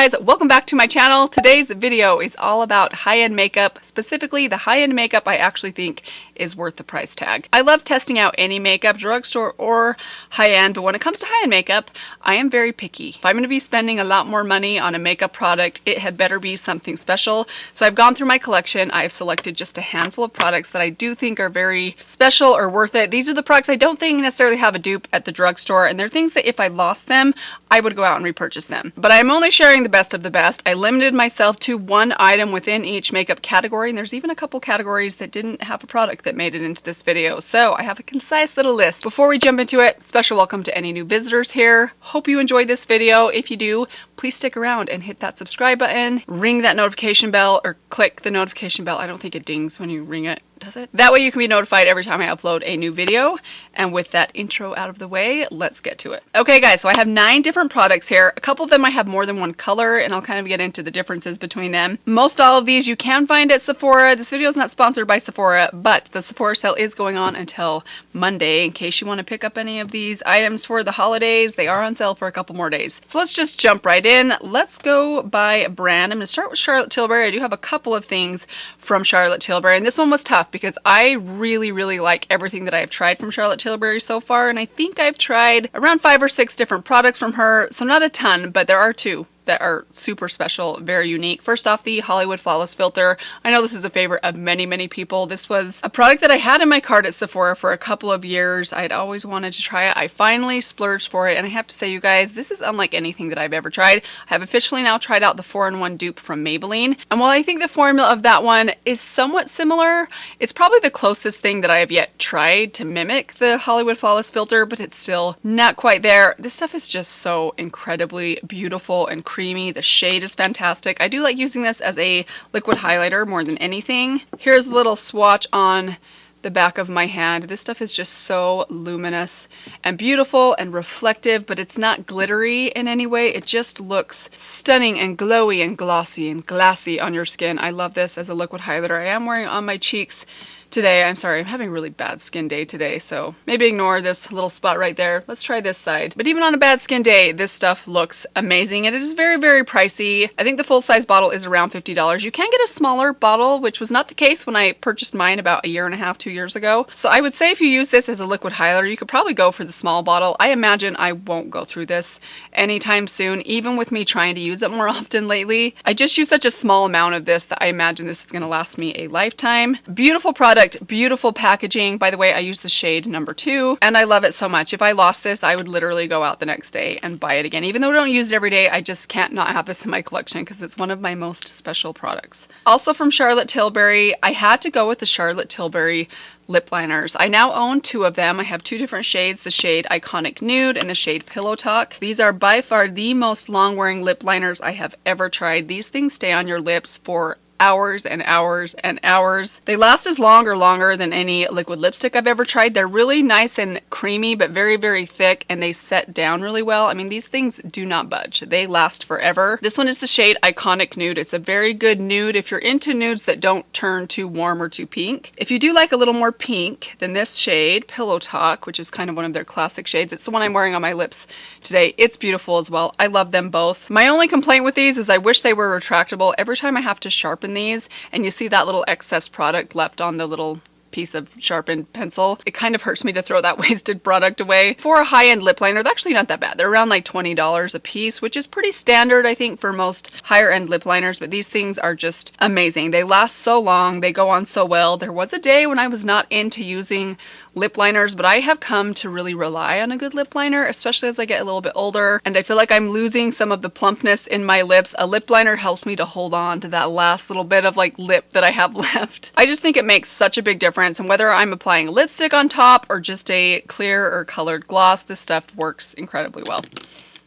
guys, welcome back to my channel. Today's video is all about high-end makeup, specifically the high-end makeup I actually think is worth the price tag. I love testing out any makeup, drugstore or high-end, but when it comes to high-end makeup, I am very picky. If I'm going to be spending a lot more money on a makeup product, it had better be something special. So I've gone through my collection. I've selected just a handful of products that I do think are very special or worth it. These are the products I don't think necessarily have a dupe at the drugstore, and they're things that if I lost them, I would go out and repurchase them. But I'm only sharing the best of the best. I limited myself to one item within each makeup category, and there's even a couple categories that didn't have a product that made it into this video. So I have a concise little list. Before we jump into it, special welcome to any new visitors here. Hope you enjoyed this video. If you do, please stick around and hit that subscribe button, ring that notification bell, or click the notification bell. I don't think it dings when you ring it, does it? That way you can be notified every time I upload a new video. And with that intro out of the way, let's get to it. Okay guys, so I have 9 different products here. A couple of them I have more than one color, and I'll kind of get into the differences between them. Most all of these you can find at Sephora. This video is not sponsored by Sephora, but the Sephora sale is going on until Monday. In case you want to pick up any of these items for the holidays, they are on sale for a couple more days. So let's just jump right in. Let's go by brand. I'm going to start with Charlotte Tilbury. I do have a couple of things from Charlotte Tilbury, and this one was tough because I really like everything that I've tried from Charlotte Tilbury so far, and I think I've tried around 5 or 6 different products from her, so not a ton, but there are 2 that are super special, very unique. First off, the Hollywood Flawless Filter. I know this is a favorite of many people. This was a product that I had in my cart at Sephora for a couple of years. I'd always wanted to try it. I finally splurged for it, and I have to say, you guys, this is unlike anything that I've ever tried. I have officially now tried out the 4-in-1 dupe from Maybelline, and while I think the formula of that one is somewhat similar, it's probably the closest thing that I have yet tried to mimic the Hollywood Flawless Filter, but it's still not quite there. This stuff is just so incredibly beautiful and creamy. The shade is fantastic. I do like using this as a liquid highlighter more than anything. Here's a little swatch on the back of my hand. This stuff is just so luminous and beautiful and reflective, but it's not glittery in any way. It just looks stunning and glowy and glossy and glassy on your skin. I love this as a liquid highlighter. I am wearing it on my cheeks today. I'm sorry, I'm having a really bad skin day today, so maybe ignore this little spot right there. Let's try this side. But even on a bad skin day, this stuff looks amazing, and it is very pricey. I think the full-size bottle is around $50. You can get a smaller bottle, which was not the case when I purchased mine about a year and a half, 2 years ago. So I would say if you use this as a liquid highlighter, you could probably go for the small bottle. I imagine I won't go through this anytime soon, even with me trying to use it more often lately. I just use such a small amount of this that I imagine this is going to last me a lifetime. Beautiful product. Beautiful packaging. By the way, I use the shade number 2, and I love it so much. If I lost this, I would literally go out the next day and buy it again. Even though I don't use it every day, I just can't not have this in my collection because it's one of my most special products. Also from Charlotte Tilbury, I had to go with the Charlotte Tilbury lip liners. I now own 2 of them. I have 2 different shades, the shade Iconic Nude and the shade Pillow Talk. These are by far the most long-wearing lip liners I have ever tried. These things stay on your lips for hours and hours and hours. They last as long or longer than any liquid lipstick I've ever tried. They're really nice and creamy, but very thick, and they set down really well. I mean, these things do not budge. They last forever. This one is the shade Iconic Nude. It's a very good nude if you're into nudes that don't turn too warm or too pink. If you do like a little more pink, then this shade, Pillow Talk, which is kind of one of their classic shades. It's the one I'm wearing on my lips today. It's beautiful as well. I love them both. My only complaint with these is I wish they were retractable. Every time I have to sharpen these and you see that little excess product left on the little piece of sharpened pencil, it kind of hurts me to throw that wasted product away. For a high-end lip liner, they're actually not that bad. They're around like $20 a piece, which is pretty standard, I think, for most higher-end lip liners, but these things are just amazing. They last so long. They go on so well. There was a day when I was not into using lip liners, but I have come to really rely on a good lip liner, especially as I get a little bit older, and I feel like I'm losing some of the plumpness in my lips. A lip liner helps me to hold on to that last little bit of like lip that I have left. I just think it makes such a big difference, and whether I'm applying lipstick on top or just a clear or colored gloss, this stuff works incredibly well.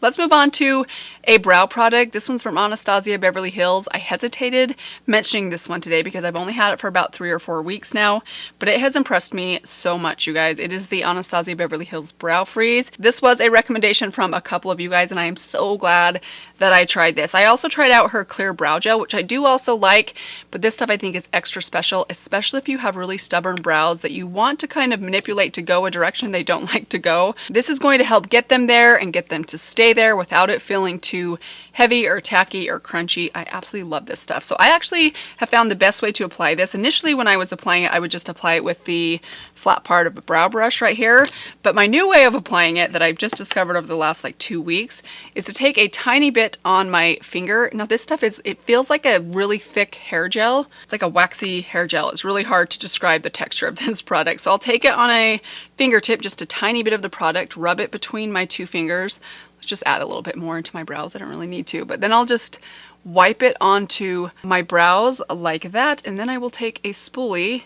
Let's move on to a brow product. This one's from Anastasia Beverly Hills. I hesitated mentioning this one today because I've only had it for about 3 or 4 weeks now, but it has impressed me so much, you guys. It is the Anastasia Beverly Hills Brow Freeze. This was a recommendation from a couple of you guys, and I am so glad that I tried this. I also tried out her clear brow gel, which I do also like, but this stuff I think is extra special, especially if you have really stubborn brows that you want to kind of manipulate to go a direction they don't like to go. This is going to help get them there and get them to stay there without it feeling too too heavy or tacky or crunchy. I absolutely love this stuff. So I actually have found the best way to apply this. Initially when I was applying it, I would just apply it with the flat part of a brow brush right here. But my new way of applying it that I've just discovered over the last like 2 weeks is to take a tiny bit on my finger. Now this stuff it feels like a really thick hair gel. It's like a waxy hair gel. It's really hard to describe the texture of this product. So I'll take it on a fingertip, just a tiny bit of the product, rub it between my 2 fingers. Let's just add a little bit more into my brows. I don't really need to, but then I'll just wipe it onto my brows like that. And then I will take a spoolie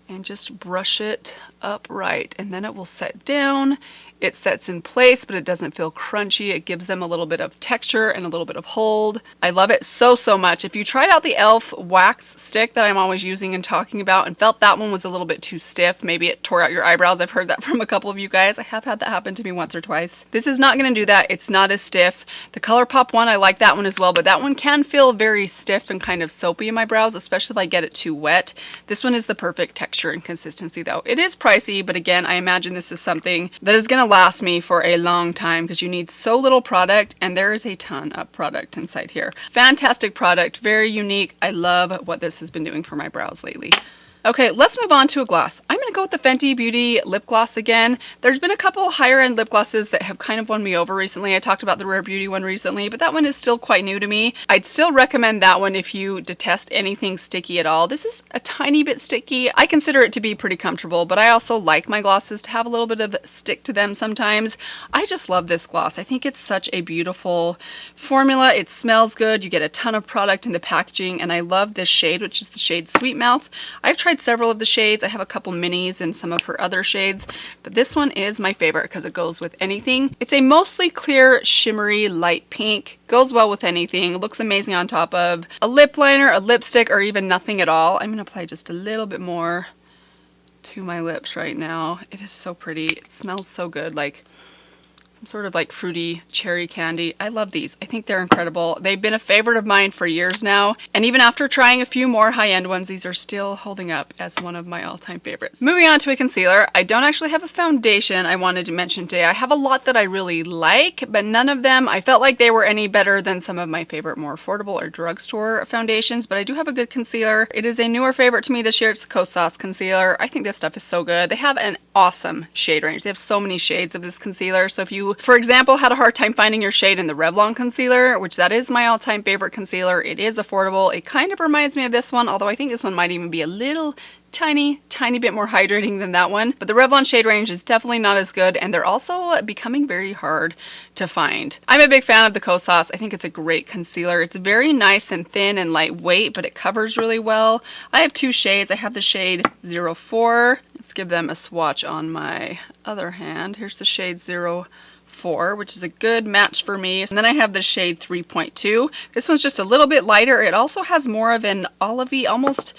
and just brush it upright, and then it will set down. It sets in place, but it doesn't feel crunchy. It gives them a little bit of texture and a little bit of hold. I love it so much. If you tried out the e.l.f. wax stick that I'm always using and talking about and felt that one was a little bit too stiff, maybe it tore out your eyebrows. I've heard that from a couple of you guys. I have had that happen to me once or twice. This is not going to do that. It's not as stiff. The ColourPop one, I like that one as well, but that one can feel very stiff and kind of soapy in my brows, especially if I get it too wet. This one is the perfect texture and consistency though. It is pricey, but again, I imagine this is something that is going to last me for a long time because you need so little product, and there is a ton of product inside here. Fantastic product, very unique. I love what this has been doing for my brows lately. Okay, let's move on to a gloss. I'm going to go with the Fenty Beauty lip gloss again. There's been a couple higher end lip glosses that have kind of won me over recently. I talked about the Rare Beauty one recently, but that one is still quite new to me. I'd still recommend that one if you detest anything sticky at all. This is a tiny bit sticky. I consider it to be pretty comfortable, but I also like my glosses to have a little bit of stick to them sometimes. I just love this gloss. I think it's such a beautiful formula. It smells good. You get a ton of product in the packaging, and I love this shade, which is the shade Sweet Mouth. I've tried several of the shades. I have a couple minis and some of her other shades, but this one is my favorite because it goes with anything. It's a mostly clear, shimmery, light pink. Goes well with anything. Looks amazing on top of a lip liner, a lipstick, or even nothing at all. I'm going to apply just a little bit more to my lips right now. It is so pretty. It smells so good, like sort of like fruity cherry candy. I love these. I think they're incredible. They've been a favorite of mine for years now, and even after trying a few more high-end ones, these are still holding up as one of my all-time favorites. Moving on to a concealer. I don't actually have a foundation I wanted to mention today. I have a lot that I really like, but none of them I felt like they were any better than some of my favorite more affordable or drugstore foundations, but I do have a good concealer. It is a newer favorite to me this year. It's the Kosas concealer. I think this stuff is so good. They have an awesome shade range. They have so many shades of this concealer, so if you, for example, had a hard time finding your shade in the Revlon concealer, which that is my all-time favorite concealer, it is affordable. It kind of reminds me of this one, although I think this one might even be a little tiny bit more hydrating than that one. But the Revlon shade range is definitely not as good, and they're also becoming very hard to find. I'm a big fan of the Kosas. I think it's a great concealer. It's very nice and thin and lightweight, but it covers really well. I have 2 shades. I have the shade 04. Let's give them a swatch on my other hand. Here's the shade 04, which is a good match for me. And then I have the shade 3.2. This one's just a little bit lighter. It also has more of an olivey, almost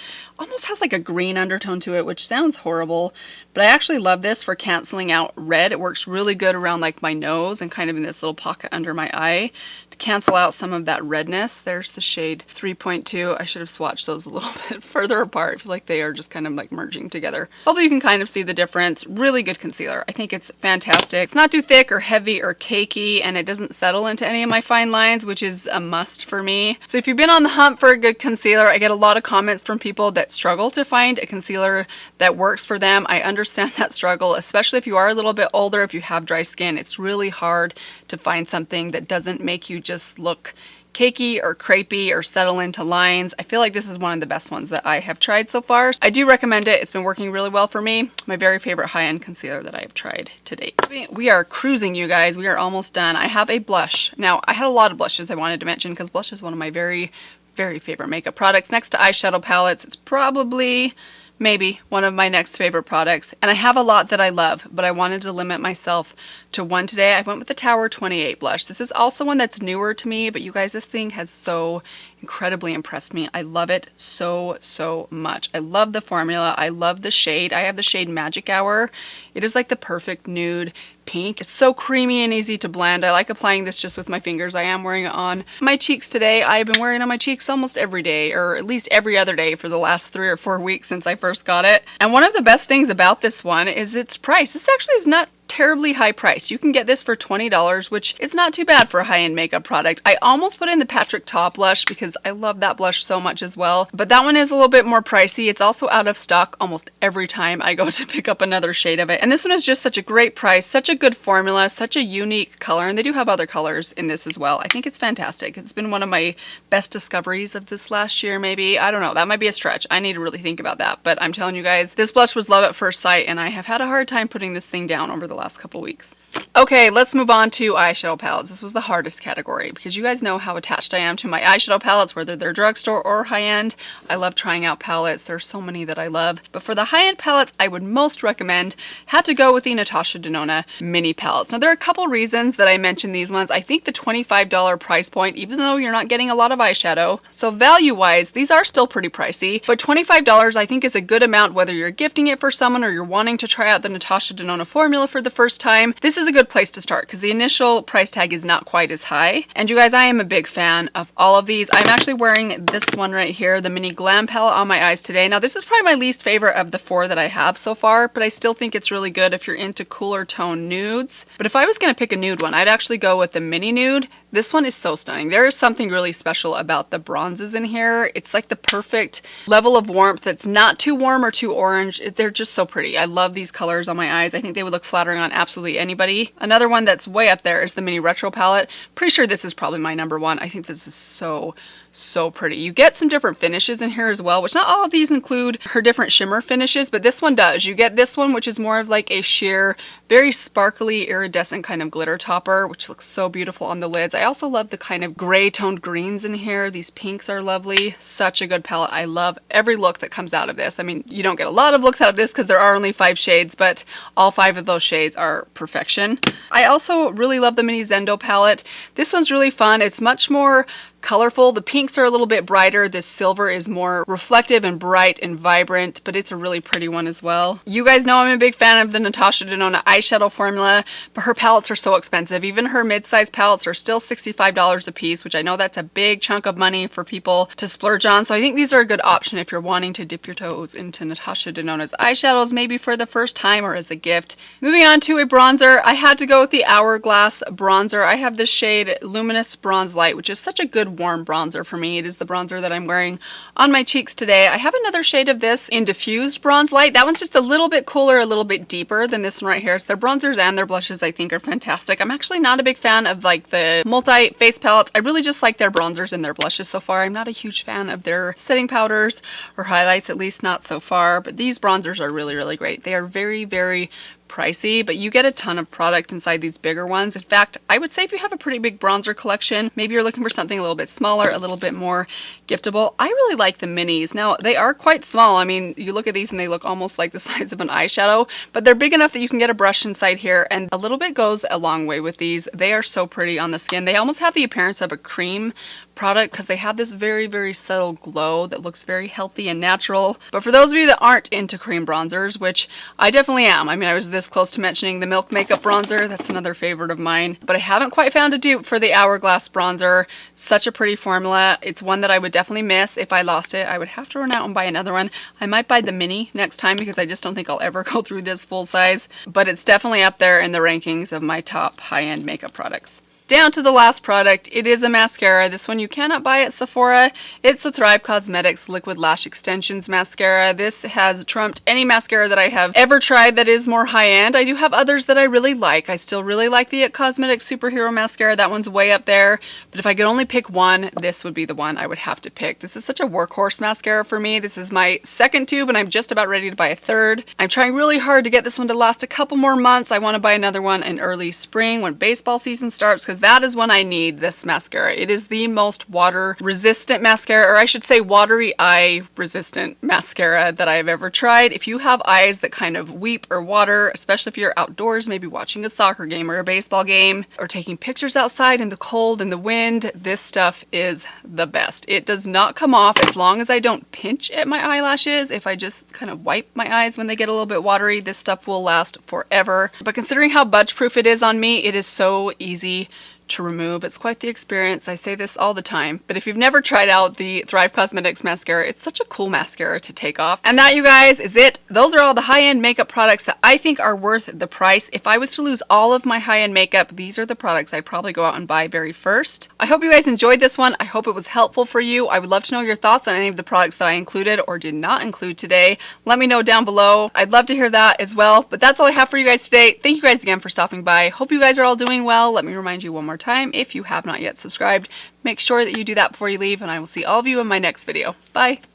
has like a green undertone to it, which sounds horrible, but I actually love this for canceling out red. It works really good around like my nose and kind of in this little pocket under my eye to cancel out some of that redness. There's the shade 3.2. I should have swatched those a little bit further apart. I feel like they are just kind of like merging together. Although you can kind of see the difference. Really good concealer. I think it's fantastic. It's not too thick or heavy or cakey, and it doesn't settle into any of my fine lines, which is a must for me. So if you've been on the hunt for a good concealer, I get a lot of comments from people that struggle to find a concealer that works for them. I understand that struggle, especially if you are a little bit older, if you have dry skin. It's really hard to find something that doesn't make you just look cakey or crepey or settle into lines. I feel like this is one of the best ones that I have tried so far. I do recommend it. It's been working really well for me. My very favorite high-end concealer that I have tried to date. We are cruising, you guys. We are almost done. I have a blush. Now, I had a lot of blushes I wanted to mention because blush is one of my very favorite makeup products. Next to eyeshadow palettes, it's probably maybe one of my next favorite products, and I have a lot that I love, but I wanted to limit myself to one today. I went with the Tower 28 blush. This is also one that's newer to me, but you guys, this thing has so incredibly impressed me. I love it so much. I love the formula. I love the shade. I have the shade Magic Hour. It is like the perfect nude pink. It's so creamy and easy to blend. I like applying this just with my fingers. I am wearing it on my cheeks today. I've been wearing it on my cheeks almost every day, or at least every other day for the last 3 or 4 weeks since I first got it. And one of the best things about this one is its price. This actually is not terribly high price. You can get this for $20, which is not too bad for a high-end makeup product. I almost put in the Patrick Ta blush because I love that blush so much as well, but that one is a little bit more pricey. It's also out of stock almost every time I go to pick up another shade of it. And this one is just such a great price, such a good formula, such a unique color, and they do have other colors in this as well. I think it's fantastic. It's been one of my best discoveries of this last year, maybe. I don't know. That might be a stretch. I need to really think about that. But I'm telling you guys, this blush was love at first sight, and I have had a hard time putting this thing down over the last couple weeks. Okay, let's move on to eyeshadow palettes. This was the hardest category because you guys know how attached I am to my eyeshadow palettes, whether they're drugstore or high-end. I love trying out palettes. There's so many that I love. But for the high-end palettes, I would most recommend, had to go with the Natasha Denona mini palettes. Now, there are a couple reasons that I mentioned these ones. I think the $25 price point, even though you're not getting a lot of eyeshadow, so value-wise, these are still pretty pricey, but $25 I think is a good amount whether you're gifting it for someone or you're wanting to try out the Natasha Denona formula for the first time. This is a good place to start because the initial price tag is not quite as high. And you guys, I am a big fan of all of these. I'm actually wearing this one right here, the mini glam palette, on my eyes today. Now, this is probably my least favorite of the 4 that I have so far, but I still think it's really good if you're into cooler tone nudes. But if I was going to pick a nude one, I'd actually go with the mini nude. This one is so stunning. There is something really special about the bronzes in here. It's like the perfect level of warmth that's not too warm or too orange. They're just so pretty. I love these colors on my eyes. I think they would look flattering on absolutely anybody. Another one that's way up there is the mini retro palette. Pretty sure this is probably my number one. I think this is so pretty. You get some different finishes in here as well, which not all of these include her different shimmer finishes, but this one does. You get this one, which is more of like a sheer, very sparkly, iridescent kind of glitter topper, which looks so beautiful on the lids. I also love the kind of gray toned greens in here. These pinks are lovely. Such a good palette. I love every look that comes out of this. I mean, you don't get a lot of looks out of this because there are only 5 shades, but all 5 of those shades are perfection. I also really love the mini Zendo palette. This one's really fun. It's much more colorful. The pinks are a little bit brighter. This silver is more reflective and bright and vibrant, but it's a really pretty one as well. You guys know I'm a big fan of the Natasha Denona eyeshadow formula, but her palettes are so expensive. Even her mid-size palettes are still $65 a piece, which I know that's a big chunk of money for people to splurge on. So I think these are a good option if you're wanting to dip your toes into Natasha Denona's eyeshadows, maybe for the first time or as a gift. Moving on to a bronzer, I had to go with the Hourglass bronzer. I have this shade Luminous Bronze Light, which is such a good warm bronzer for me. It is the bronzer that I'm wearing on my cheeks today. I have another shade of this in Diffused Bronze Light. That one's just a little bit cooler, a little bit deeper than this one right here. So their bronzers and their blushes I think are fantastic. I'm actually not a big fan of like the multi-face palettes. I really just like their bronzers and their blushes so far. I'm not a huge fan of their setting powders or highlights, at least not so far, but these bronzers are really great. They are very pricey, but you get a ton of product inside these bigger ones. In fact, I would say if you have a pretty big bronzer collection, maybe you're looking for something a little bit smaller, a little bit more giftable. I really like the minis. Now, they are quite small. I mean, you look at these and they look almost like the size of an eyeshadow, but they're big enough that you can get a brush inside here, and a little bit goes a long way with these. They are so pretty on the skin. They almost have the appearance of a cream product because they have this very subtle glow that looks very healthy and natural. But for those of you that aren't into cream bronzers, which I definitely am, I mean, I was this close to mentioning the Milk Makeup bronzer. That's another favorite of mine, but I haven't quite found a dupe for the Hourglass bronzer. Such a pretty formula. It's one that I would definitely miss. If I lost it, I would have to run out and buy another one. I might buy the mini next time because I just don't think I'll ever go through this full size, but it's definitely up there in the rankings of my top high-end makeup products. Down to the last product. It is a mascara. This one you cannot buy at Sephora. It's the Thrive Cosmetics Liquid Lash Extensions Mascara. This has trumped any mascara that I have ever tried that is more high-end. I do have others that I really like. I still really like the It Cosmetics Superhero Mascara. That one's way up there. But if I could only pick one, this would be the one I would have to pick. This is such a workhorse mascara for me. This is my second tube and I'm just about ready to buy a third. I'm trying really hard to get this one to last a couple more months. I want to buy another one in early spring when baseball season starts, because that is when I need this mascara. It is the most water resistant mascara, or I should say watery eye resistant mascara that I've ever tried. If you have eyes that kind of weep or water, especially if you're outdoors, maybe watching a soccer game or a baseball game, or taking pictures outside in the cold and the wind, this stuff is the best. It does not come off as long as I don't pinch at my eyelashes. If I just kind of wipe my eyes when they get a little bit watery, this stuff will last forever. But considering how budge proof it is on me, it is so easy to remove. It's quite the experience. I say this all the time, but if you've never tried out the Thrive Cosmetics mascara, it's such a cool mascara to take off. And that, you guys, is it. Those are all the high-end makeup products that I think are worth the price. If I was to lose all of my high-end makeup, these are the products I'd probably go out and buy very first. I hope you guys enjoyed this one. I hope it was helpful for you. I would love to know your thoughts on any of the products that I included or did not include today. Let me know down below. I'd love to hear that as well. But that's all I have for you guys today. Thank you guys again for stopping by. Hope you guys are all doing well. Let me remind you one more time, if you have not yet subscribed, make sure that you do that before you leave, and I will see all of you in my next video. Bye!